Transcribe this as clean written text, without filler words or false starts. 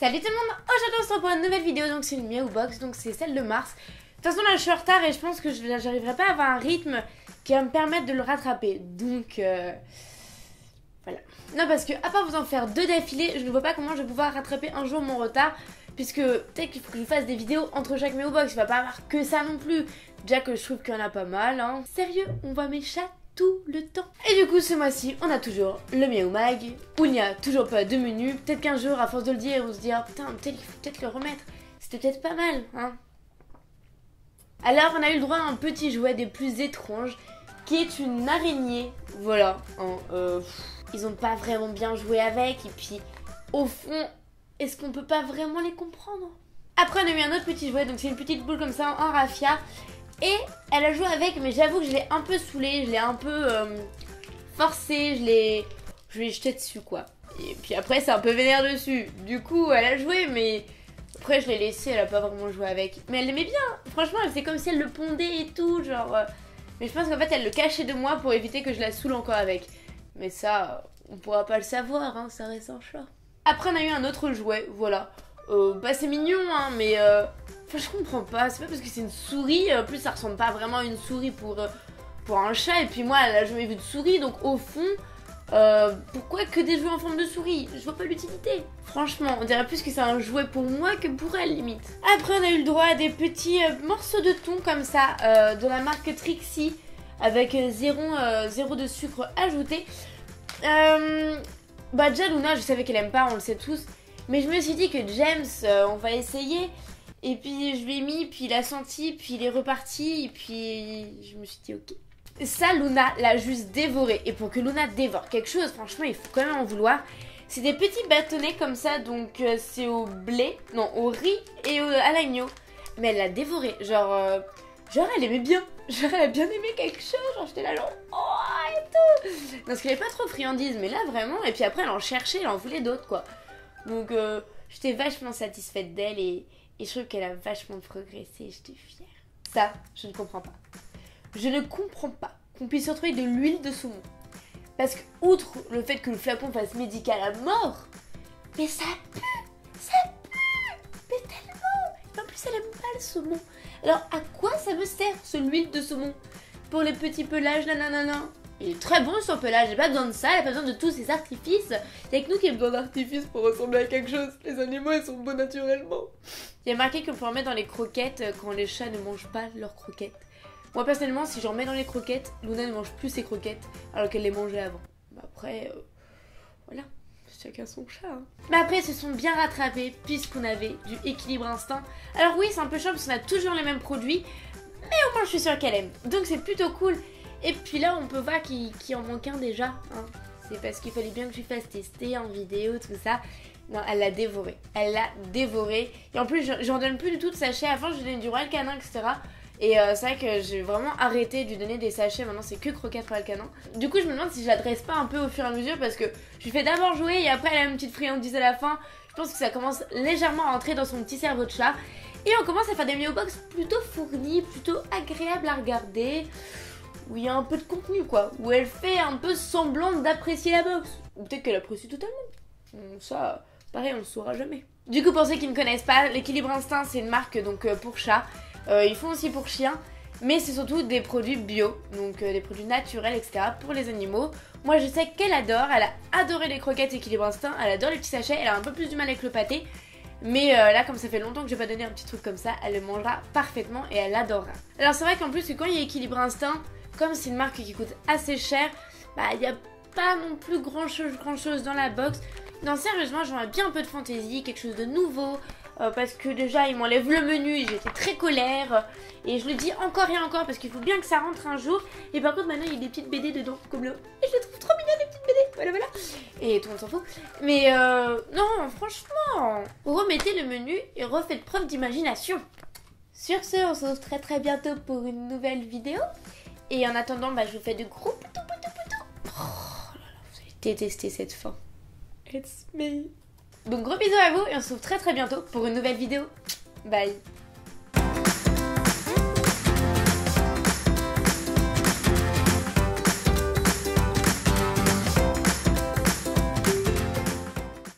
Salut tout le monde, aujourd'hui on se retrouve pour une nouvelle vidéo, donc c'est une Miaou Box, donc c'est celle de mars. De toute façon là je suis en retard et je pense que j'arriverai pas à avoir un rythme qui va me permettre de le rattraper, donc voilà. Non parce que à part vous en faire deux d'affilée, je ne vois pas comment je vais pouvoir rattraper un jour mon retard, puisque peut-être qu'il faut que je fasse des vidéos entre chaque Miaou Box, il va pas avoir que ça non plus, déjà que je trouve qu'il y en a pas mal, hein. Sérieux, on voit mes chats tout le temps. Et du coup ce mois-ci on a toujours le Miaou Mag où il n'y a toujours pas de menu. Peut-être qu'un jour à force de le dire on se dit ah putain peut-être qu'il faut peut-être le remettre, c'était peut-être pas mal hein. Alors on a eu le droit à un petit jouet des plus étranges qui est une araignée. Voilà hein, ils ont pas vraiment bien joué avec, et puis au fond est-ce qu'on peut pas vraiment les comprendre? Après on a eu un autre petit jouet, donc c'est une petite boule comme ça en raffia. Et elle a joué avec, mais j'avoue que je l'ai un peu saoulée, je l'ai un peu forcée, je l'ai jeté dessus quoi. Et puis après c'est un peu vénère dessus. Du coup elle a joué, mais après je l'ai laissée, elle a pas vraiment joué avec. Mais elle l'aimait bien, franchement c'est comme si elle le pondait et tout, genre... Mais je pense qu'en fait elle le cachait de moi pour éviter que je la saoule encore avec. Mais ça, on pourra pas le savoir, hein, ça reste un chat. Après on a eu un autre jouet, voilà. Bah c'est mignon hein, mais... Enfin, je comprends pas, c'est pas parce que c'est une souris, en plus ça ressemble pas vraiment à une souris pour un chat, et puis moi elle a jamais vu de souris, donc au fond, pourquoi que des jouets en forme de souris? Je vois pas l'utilité. Franchement, on dirait plus que c'est un jouet pour moi que pour elle limite. Après on a eu le droit à des petits morceaux de thon comme ça, de la marque Trixie, avec zéro de sucre ajouté. Bah déjà Luna, je savais qu'elle aime pas, on le sait tous, mais je me suis dit que James, on va essayer. Et puis je lui ai mis, puis il a senti, puis il est reparti, et puis je me suis dit ok. Ça, Luna l'a juste dévoré. Et pour que Luna dévore quelque chose, franchement, il faut quand même en vouloir. C'est des petits bâtonnets comme ça, donc c'est au blé, non, au riz et à l'agneau. Mais elle l'a dévoré, genre elle aimait bien. Genre elle a bien aimé quelque chose, genre j'étais là genre oh et tout. Non, parce qu'elle est pas trop friandise, mais là vraiment, et puis après elle en cherchait, elle en voulait d'autres quoi. Donc j'étais vachement satisfaite d'elle et je trouve qu'elle a vachement progressé, j'étais fière. Ça, je ne comprends pas. Je ne comprends pas qu'on puisse retrouver de l'huile de saumon. Parce que, outre le fait que le flacon fasse médical à mort, mais ça pue, mais tellement. Et en plus, elle aime pas le saumon. Alors, à quoi ça me sert, ce l'huile de saumon? Pour les petits pelages, nanana. Il est très bon son pelage, j'ai pas besoin de ça, elle a pas besoin de tous ces artifices. C'est que nous qui avons besoin d'artifices pour ressembler à quelque chose. Les animaux, ils sont beaux naturellement. Il y a marqué qu'on peut en mettre dans les croquettes quand les chats ne mangent pas leurs croquettes. Moi personnellement, si j'en mets dans les croquettes, Luna ne mange plus ses croquettes alors qu'elle les mangeait avant. Bah après, voilà, chacun son chat. Hein. Mais après, ils se sont bien rattrapés puisqu'on avait du équilibre instinct. Alors oui, c'est un peu chiant parce qu'on a toujours les mêmes produits, mais au moins je suis sûre qu'elle aime. Donc c'est plutôt cool. Et puis là, on peut voir qu'il en manque un déjà. Hein. C'est parce qu'il fallait bien que je lui fasse tester en vidéo, tout ça. Non, elle l'a dévoré. Elle l'a dévoré. Et en plus, j'en donne plus du tout de sachets. Avant, je donnais du Royal Canin, etc. Et c'est vrai que j'ai vraiment arrêté de lui donner des sachets. Maintenant, c'est que croquettes Royal Canin. Du coup, je me demande si je la dresse pas un peu au fur et à mesure. Parce que je lui fais d'abord jouer et après, elle a une petite friandise à la fin. Je pense que ça commence légèrement à entrer dans son petit cerveau de chat. Et on commence à faire des Miaou Box plutôt fournis, plutôt agréables à regarder. Où il y a un peu de contenu quoi, où elle fait un peu semblant d'apprécier la box. Ou peut-être qu'elle apprécie totalement. Ça, pareil, on le saura jamais. Du coup, pour ceux qui ne connaissent pas, l'Équilibre Instinct, c'est une marque donc pour chat. Ils font aussi pour chiens, mais c'est surtout des produits bio, donc des produits naturels, etc. pour les animaux. Moi, je sais qu'elle adore, elle a adoré les croquettes Équilibre Instinct, elle adore les petits sachets, elle a un peu plus du mal avec le pâté. Mais là, comme ça fait longtemps que j'ai pas donné un petit truc comme ça, elle le mangera parfaitement et elle adorera. Alors c'est vrai qu'en plus, quand il y a Équilibre Instinct, comme c'est une marque qui coûte assez cher, bah il n'y a pas non plus grand chose dans la box. Non, sérieusement, j'aimerais bien un peu de fantaisie, quelque chose de nouveau. Parce que déjà, ils m'enlèvent le menu et j'étais très colère. Et je le dis encore et encore parce qu'il faut bien que ça rentre un jour. Et par contre, maintenant, il y a des petites BD dedans, comme là. Et je les trouve trop mignonnes, les petites BD. Voilà, voilà. Et tout le monde s'en fout. Mais non, franchement, remettez le menu et refaites preuve d'imagination. Sur ce, on se retrouve très très bientôt pour une nouvelle vidéo. Et en attendant, bah, je vous fais de gros poutous. Oh là là, vous allez détester cette fin. It's me. Donc gros bisous à vous et on se retrouve très très bientôt pour une nouvelle vidéo. Bye.